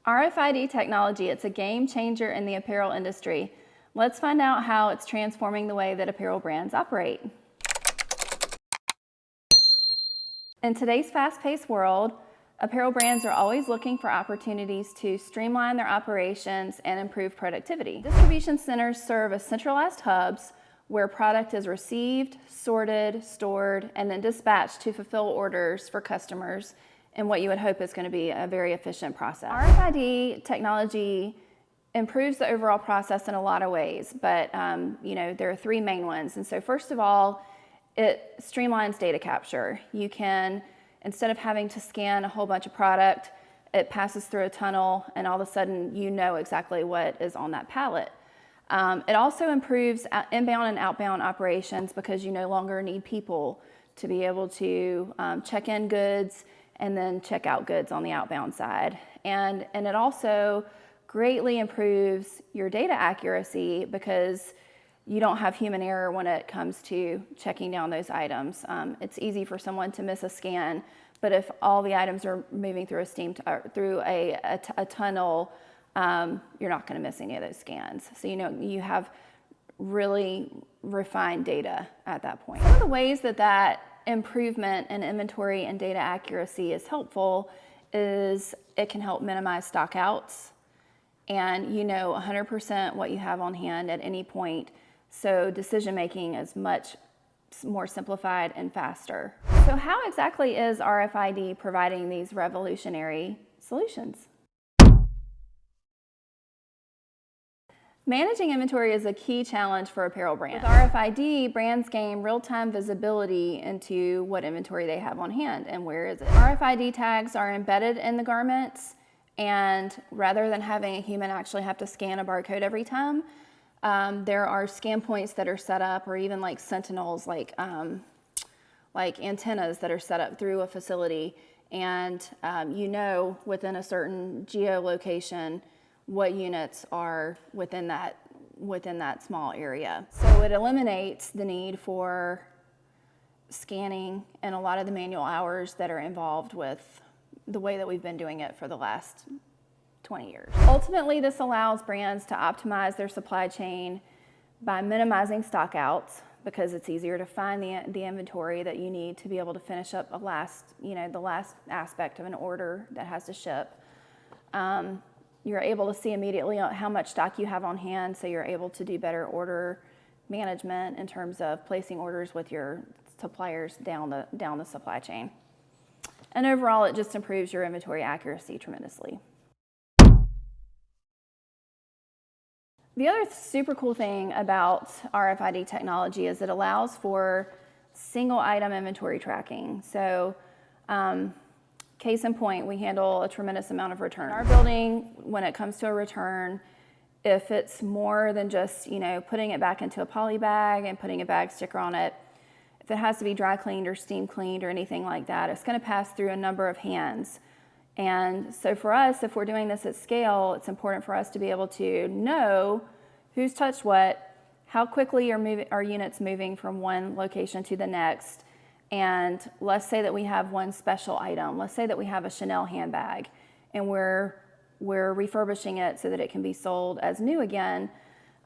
RFID technology, it's a game changer in the apparel industry. Let's find out how it's transforming the way that apparel brands operate. In today's fast-paced world, apparel brands are always looking for opportunities to streamline their operations and improve productivity. Distribution centers serve as centralized hubs where product is received, sorted, stored, and then dispatched to fulfill orders for customers in what you would hope is going to be a very efficient process. RFID technology improves the overall process in a lot of ways, but there are three main ones. And so first of all, it streamlines data capture. You can, instead of having to scan a whole bunch of product, it passes through a tunnel and all of a sudden you know exactly what is on that pallet. It also improves inbound and outbound operations because you no longer need people to be able to check in goods and then check out goods on the outbound side. And it also greatly improves your data accuracy because you don't have human error when it comes to checking down those items. It's easy for someone to miss a scan, but if all the items are moving through a tunnel, you're not going to miss any of those scans. So you have really refined data at that point. One of the ways that improvement in inventory and data accuracy is helpful is it can help minimize stockouts, and 100% what you have on hand at any point. So decision making is much more simplified and faster. So how exactly is RFID providing these revolutionary solutions? Managing inventory is a key challenge for apparel brands. With RFID, brands gain real-time visibility into what inventory they have on hand and where is it. RFID tags are embedded in the garments, and rather than having a human actually have to scan a barcode every time, there are scan points that are set up, or even like sentinels, like antennas that are set up through a facility, and within a certain geolocation what units are within that small area. So it eliminates the need for scanning and a lot of the manual hours that are involved with the way that we've been doing it for the last 20 years. Ultimately, this allows brands to optimize their supply chain by minimizing stockouts, because it's easier to find the inventory that you need to be able to finish up the last aspect of an order that has to ship. You're able to see immediately how much stock you have on hand, so you're able to do better order management in terms of placing orders with your suppliers down the supply chain. And overall, it just improves your inventory accuracy tremendously. The other super cool thing about RFID technology is it allows for single item inventory tracking. So, case in point, we handle a tremendous amount of returns. In our building, when it comes to a return, if it's more than just putting it back into a poly bag and putting a bag sticker on it, if it has to be dry cleaned or steam cleaned or anything like that, it's going to pass through a number of hands. And so for us, if we're doing this at scale, it's important for us to be able to know who's touched what, how quickly are units moving from one location to the next. And let's say that we have one special item. Let's say that we have a Chanel handbag and we're refurbishing it so that it can be sold as new again,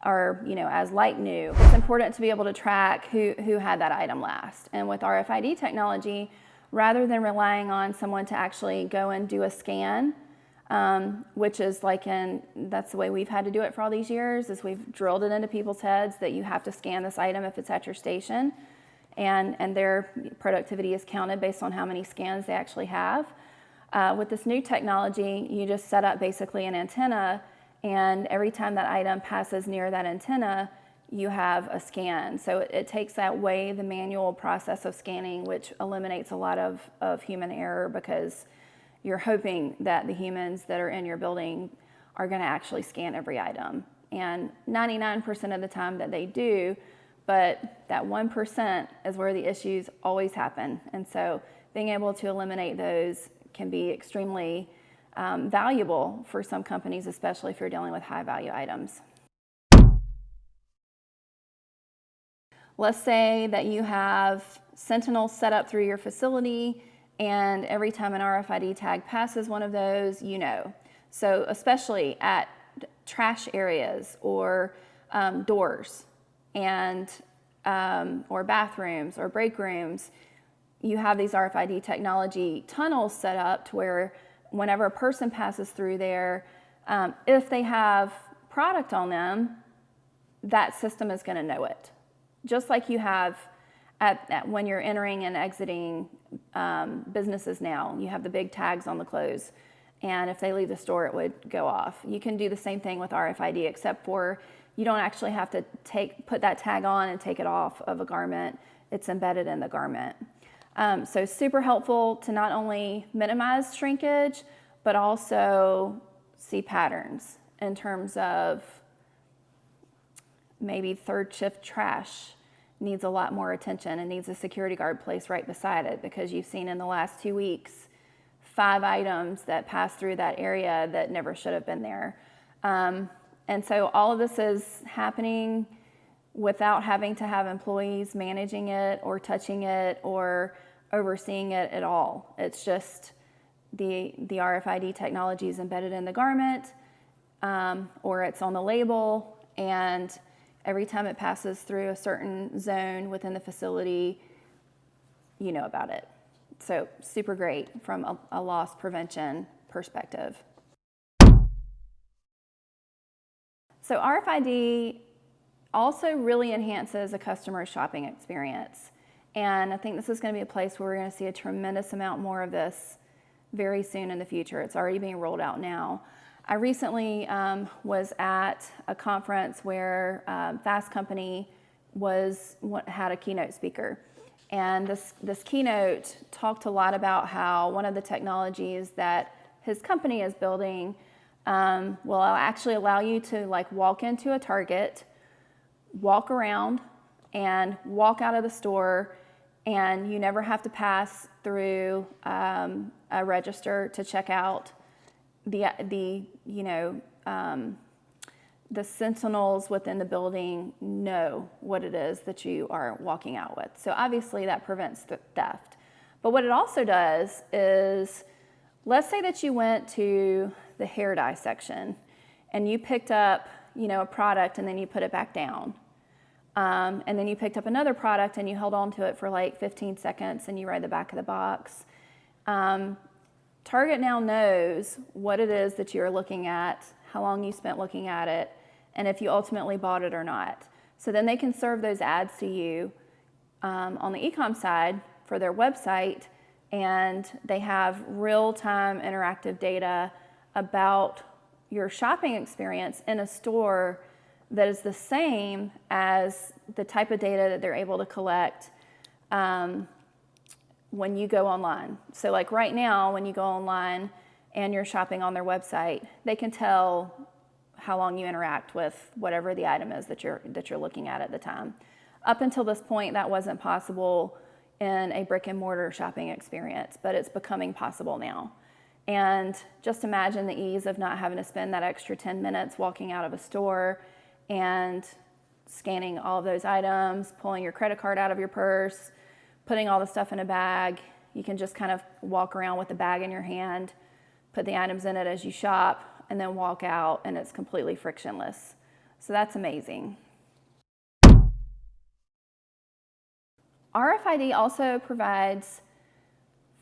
or as light new. It's important to be able to track who had that item last. And with RFID technology, rather than relying on someone to actually go and do a scan, which is that's the way we've had to do it for all these years, is we've drilled it into people's heads that you have to scan this item if it's at your station. And their productivity is counted based on how many scans they actually have. With this new technology, you just set up basically an antenna, and every time that item passes near that antenna, you have a scan. So it takes away the manual process of scanning, which eliminates a lot of human error, because you're hoping that the humans that are in your building are going to actually scan every item. And 99% of the time that they do, but that 1% is where the issues always happen. And so being able to eliminate those can be extremely valuable for some companies, especially if you're dealing with high value items. Let's say that you have sentinels set up through your facility, and every time an RFID tag passes one of those, So especially at trash areas or doors and or bathrooms or break rooms, you have these RFID technology tunnels set up to where whenever a person passes through there, if they have product on them, that system is going to know it. Just like you have when you're entering and exiting businesses now, you have the big tags on the clothes, and if they leave the store, it would go off. You can do the same thing with RFID, except for you don't actually have to put that tag on and take it off of a garment. It's embedded in the garment. So super helpful to not only minimize shrinkage, but also see patterns in terms of maybe third shift trash needs a lot more attention and needs a security guard placed right beside it, because you've seen in the last 2 weeks 5 items that passed through that area that never should have been there. And so all of this is happening without having to have employees managing it or touching it or overseeing it at all. It's just the RFID technology is embedded in the garment, or it's on the label, and every time it passes through a certain zone within the facility, you know about it. So super great from a loss prevention perspective. So RFID also really enhances a customer's shopping experience. And I think this is going to be a place where we're going to see a tremendous amount more of this very soon in the future. It's already being rolled out now. I recently was at a conference where Fast Company had a keynote speaker. And this keynote talked a lot about how one of the technologies that his company is building will actually allow you to walk into a Target, walk around, and walk out of the store, and you never have to pass through a register to check out. The sentinels within the building know what it is that you are walking out with. So obviously that prevents theft. But what it also does is, let's say that you went to the hair dye section and you picked up, a product and then you put it back down. And then you picked up another product and you held on to it for 15 seconds and you read the back of the box. Target now knows what it is that you're looking at, how long you spent looking at it, and if you ultimately bought it or not. So then they can serve those ads to you on the e-com side for their website, and they have real-time interactive data about your shopping experience in a store that is the same as the type of data that they're able to collect when you go online. So right now, when you go online and you're shopping on their website, they can tell how long you interact with whatever the item is that you're looking at the time. Up until this point, that wasn't possible in a brick and mortar shopping experience, but it's becoming possible now. And just imagine the ease of not having to spend that extra 10 minutes walking out of a store and scanning all of those items, pulling your credit card out of your purse, putting all the stuff in a bag. You can just kind of walk around with the bag in your hand, put the items in it as you shop, and then walk out, and it's completely frictionless. So that's amazing. RFID also provides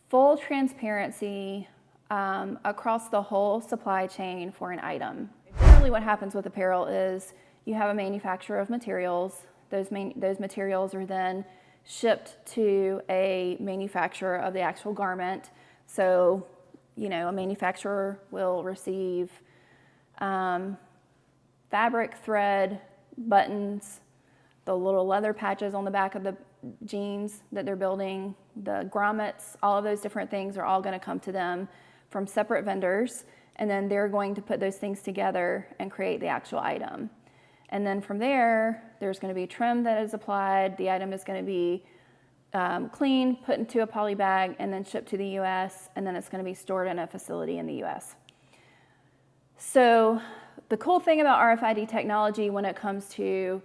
full transparency across the whole supply chain for an item. Generally what happens with apparel is you have a manufacturer of materials. Those materials are then shipped to a manufacturer of the actual garment. So, a manufacturer will receive fabric, thread, buttons, the little leather patches on the back of the jeans that they're building, the grommets, all of those different things are all going to come to them from separate vendors, and then they're going to put those things together and create the actual item. And then from there, there's going to be trim that is applied. The item is going to be cleaned, put into a poly bag, and then shipped to the US, and then it's going to be stored in a facility in the US. So the cool thing about RFID technology when it comes to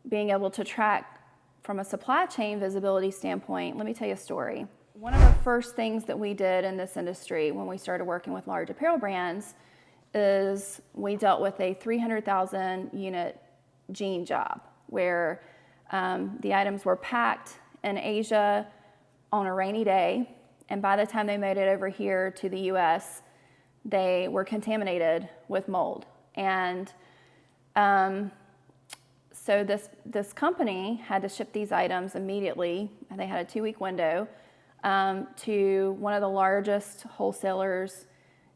being able to track from a supply chain visibility standpoint, let me tell you a story. One of the first things that we did in this industry when we started working with large apparel brands is we dealt with a 300,000 unit jean job where the items were packed in Asia on a rainy day, and by the time they made it over here to the US, they were contaminated with mold. And so this company had to ship these items immediately, and they had a 2-week window, to one of the largest wholesalers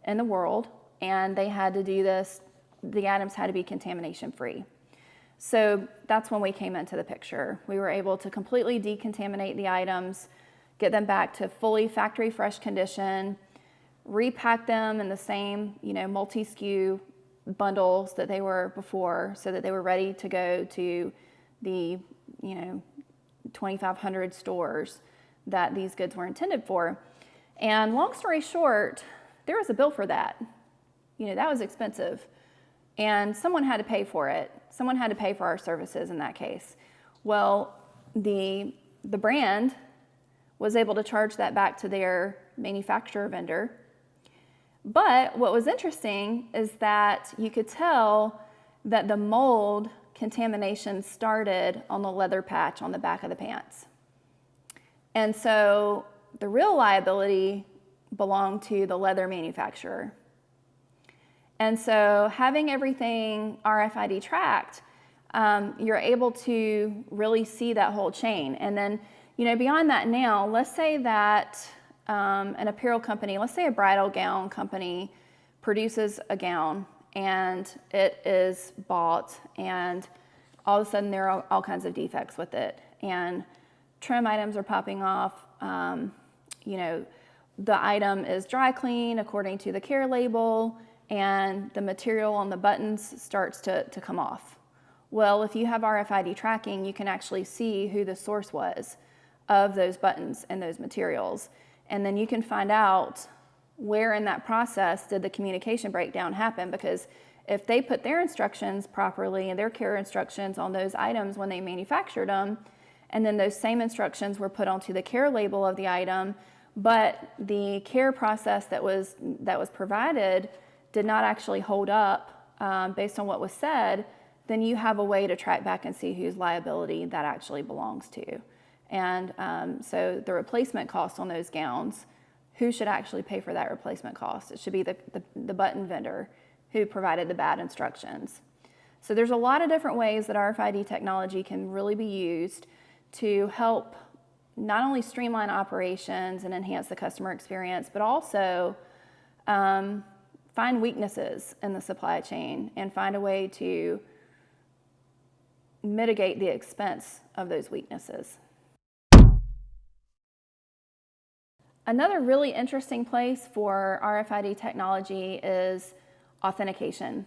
in the world, and they had to do this. The items had to be contamination free. So that's when we came into the picture. We were able to completely decontaminate the items, get them back to fully factory fresh condition, repack them in the same, multi-SKU bundles that they were before, so that they were ready to go to the, 2,500 stores that these goods were intended for. And long story short, there was a bill for that. That was expensive. And someone had to pay for it. Someone had to pay for our services in that case. Well, the brand was able to charge that back to their manufacturer vendor. But what was interesting is that you could tell that the mold contamination started on the leather patch on the back of the pants. And so the real liability belonged to the leather manufacturer. And so having everything RFID tracked, you're able to really see that whole chain. And then, beyond that now, let's say that an apparel company, let's say a bridal gown company produces a gown and it is bought, and all of a sudden there are all kinds of defects with it. And trim items are popping off. The item is dry clean according to the care label, and the material on the buttons starts to come off. Well, if you have RFID tracking, you can actually see who the source was of those buttons and those materials. And then you can find out where in that process did the communication breakdown happen, because if they put their instructions properly and their care instructions on those items when they manufactured them, and then those same instructions were put onto the care label of the item, but the care process that was provided did not actually hold up based on what was said, then you have a way to track back and see whose liability that actually belongs to. And so the replacement cost on those gowns, who should actually pay for that replacement cost? It should be the button vendor who provided the bad instructions. So there's a lot of different ways that RFID technology can really be used to help not only streamline operations and enhance the customer experience, but also find weaknesses in the supply chain and find a way to mitigate the expense of those weaknesses. Another really interesting place for RFID technology is authentication.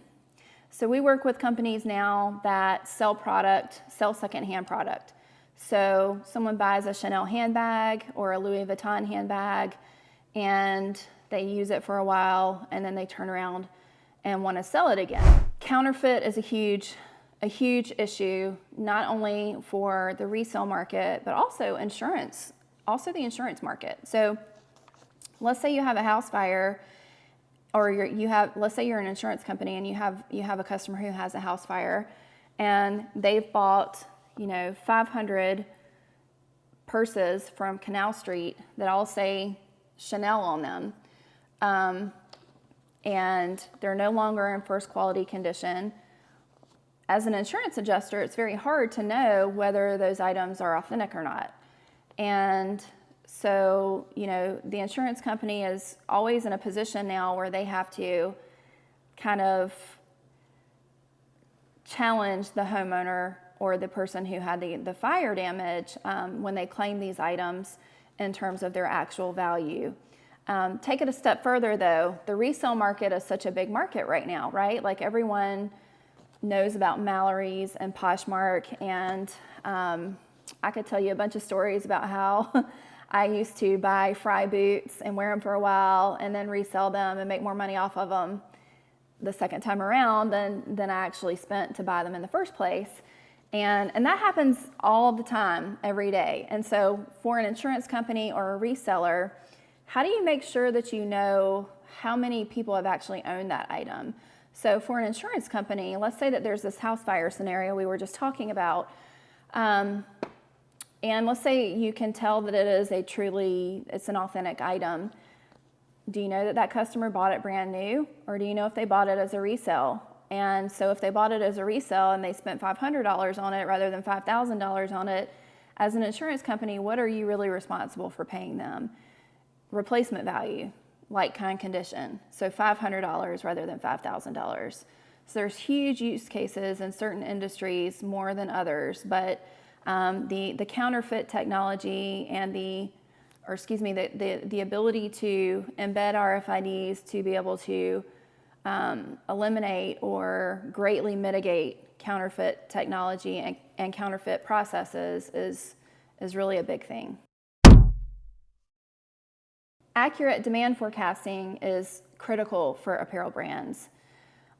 So we work with companies now that sell secondhand product. So someone buys a Chanel handbag or a Louis Vuitton handbag, and they use it for a while, and then they turn around and want to sell it again. Counterfeit is a huge issue, not only for the resale market, but also insurance, also the insurance market. So let's say you have a house fire, or let's say you're an insurance company and you have a customer who has a house fire, and they've bought 500 purses from Canal Street that all say Chanel on them, and they're no longer in first quality condition. As an insurance adjuster, it's very hard to know whether those items are authentic or not. And so, the insurance company is always in a position now where they have to kind of challenge the homeowner or the person who had the fire damage when they claim these items in terms of their actual value. Take it a step further though, the resale market is such a big market right now, right? Like everyone knows about Mallory's and Poshmark, and I could tell you a bunch of stories about how I used to buy Fry boots and wear them for a while and then resell them and make more money off of them the second time around than I actually spent to buy them in the first place. And that happens all the time, every day. And so for an insurance company or a reseller, how do you make sure that you know how many people have actually owned that item. So for an insurance company, let's say that there's this house fire scenario we were just talking about, and let's say you can tell that it's an authentic item. Do you know that that customer bought it brand new, or do you know if they bought it as a resale? And so if they bought it as a resale and they spent $500 on it rather than $5,000 on it, as an insurance company, what are you really responsible for paying them? Replacement value, like kind condition. So $500 rather than $5,000. So there's huge use cases in certain industries more than others, but the counterfeit technology and the ability to embed RFIDs to be able to eliminate or greatly mitigate counterfeit technology and counterfeit processes is really a big thing. Accurate demand forecasting is critical for apparel brands.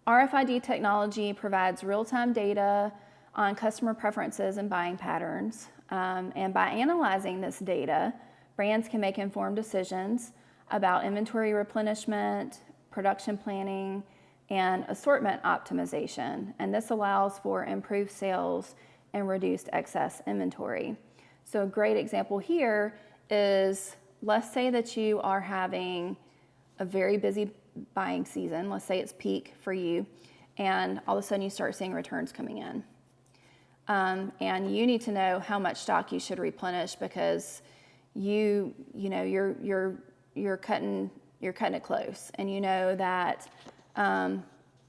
RFID technology provides real-time data on customer preferences and buying patterns, and by analyzing this data, brands can make informed decisions about inventory replenishment, production planning, and assortment optimization. And this allows for improved sales and reduced excess inventory. So a great example here is, let's say that you are having a very busy buying season. Let's say it's peak for you, and all of a sudden you start seeing returns coming in. And you need to know how much stock you should replenish, because you're cutting it close, and you know that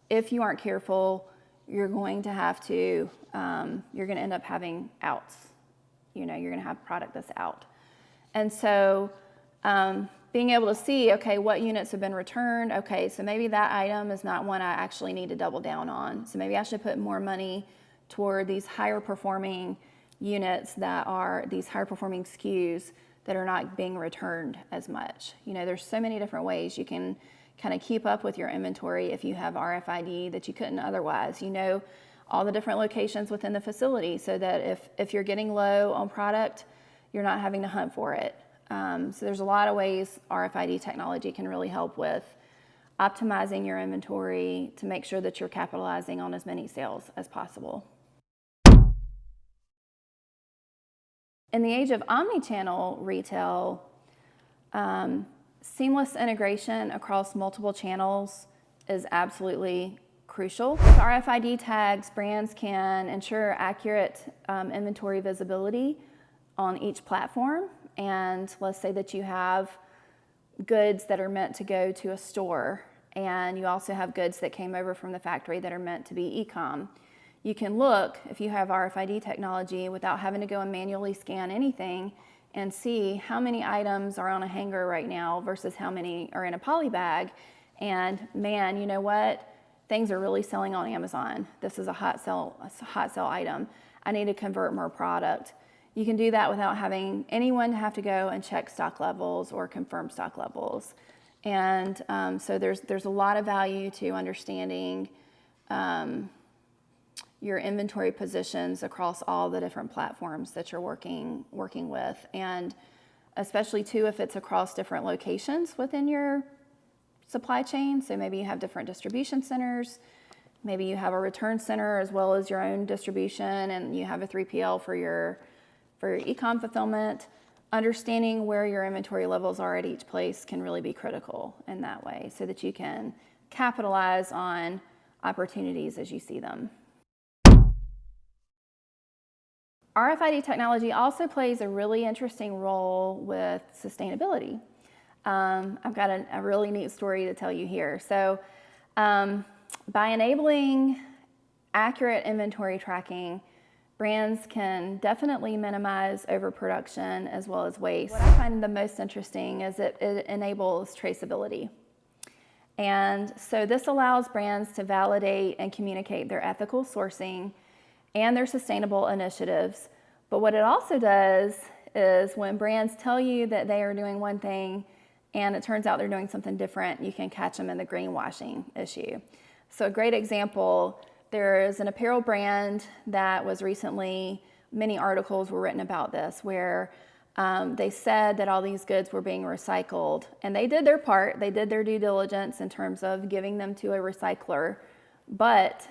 if you aren't careful, you're going to end up having outs. You're going to have product that's out. And so being able to see, okay, what units have been returned. Okay, so maybe that item is not one I actually need to double down on. So maybe I should put more money toward these higher performing units these higher performing SKUs that are not being returned as much. There's so many different ways you can kind of keep up with your inventory if you have RFID that you couldn't otherwise. All the different locations within the facility, so that if you're getting low on product, you're not having to hunt for it. So there's a lot of ways RFID technology can really help with optimizing your inventory to make sure that you're capitalizing on as many sales as possible. In the age of omni-channel retail, seamless integration across multiple channels is absolutely crucial. With RFID tags, brands can ensure accurate inventory visibility on each platform. And let's say that you have goods that are meant to go to a store, and you also have goods that came over from the factory that are meant to be e-com. You can look, if you have RFID technology, without having to go and manually scan anything, and see how many items are on a hanger right now versus how many are in a poly bag. And man, you know what? Things are really selling on Amazon. This is a hot sell item. I need to convert more product. You can do that without having anyone have to go and check stock levels or confirm stock levels. And so there's a lot of value to understanding your inventory positions across all the different platforms that you're working with, and especially too if it's across different locations within your supply chain. So maybe you have different distribution centers, maybe you have a return center as well as your own distribution, and you have a 3PL for your e-com fulfillment. Understanding where your inventory levels are at each place can really be critical in that way, so that you can capitalize on opportunities as you see them. RFID technology also plays a really interesting role with sustainability. I've got a really neat story to tell you here. So by enabling accurate inventory tracking, brands can definitely minimize overproduction as well as waste. What I find the most interesting is it enables traceability. And so this allows brands to validate and communicate their ethical sourcing and their sustainable initiatives. But what it also does is, when brands tell you that they are doing one thing and it turns out they're doing something different, you can catch them in the greenwashing issue. So a great example, there is an apparel brand that was recently, many articles were written about this, where They said that all these goods were being recycled, and they did their part. They did their due diligence in terms of giving them to a recycler, but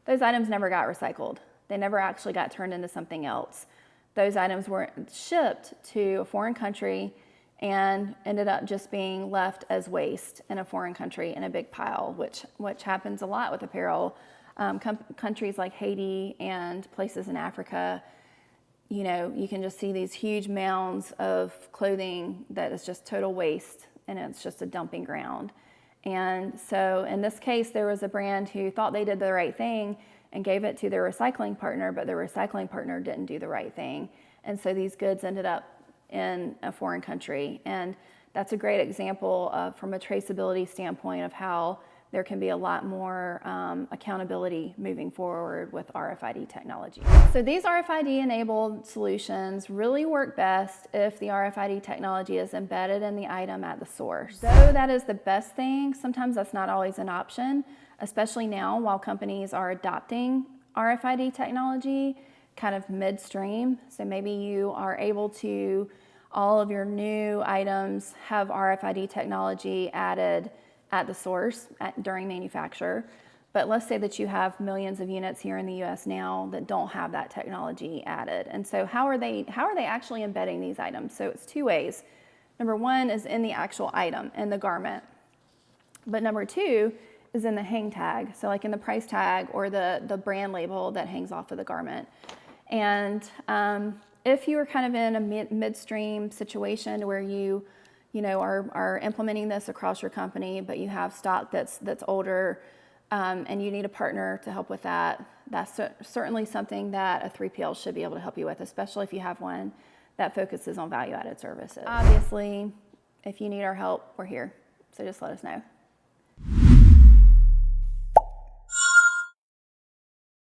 those items never got recycled. They never actually got turned into something else. Those items were shipped to a foreign country and ended up just being left as waste in a foreign country in a big pile, which happens a lot with apparel. Countries like Haiti and places in Africa, you know, you can just see these huge mounds of clothing that is just total waste, and it's just a dumping ground. And so in this case, there was a brand who thought they did the right thing and gave it to their recycling partner, but their recycling partner didn't do the right thing. And so these goods ended up in a foreign country. And that's a great example of, from a traceability standpoint, of how there can be a lot more accountability moving forward with RFID technology. So these RFID-enabled solutions really work best if the RFID technology is embedded in the item at the source. Though that is the best thing, sometimes that's not always an option, especially now while companies are adopting RFID technology kind of midstream. So maybe you are able to, all of your new items have RFID technology added at the source during manufacture. But let's say that you have millions of units here in the US now that don't have that technology added. And so how are they actually embedding these items? So it's two ways. Number one is in the actual item, in the garment. But number two is in the hang tag. So like in the price tag or the brand label that hangs off of the garment. And if you are kind of in a midstream situation where you are implementing this across your company, but you have stock that's older, and you need a partner to help with that, that's certainly something that a 3PL should be able to help you with, especially if you have one that focuses on value-added services. Obviously, if you need our help, we're here, so just let us know.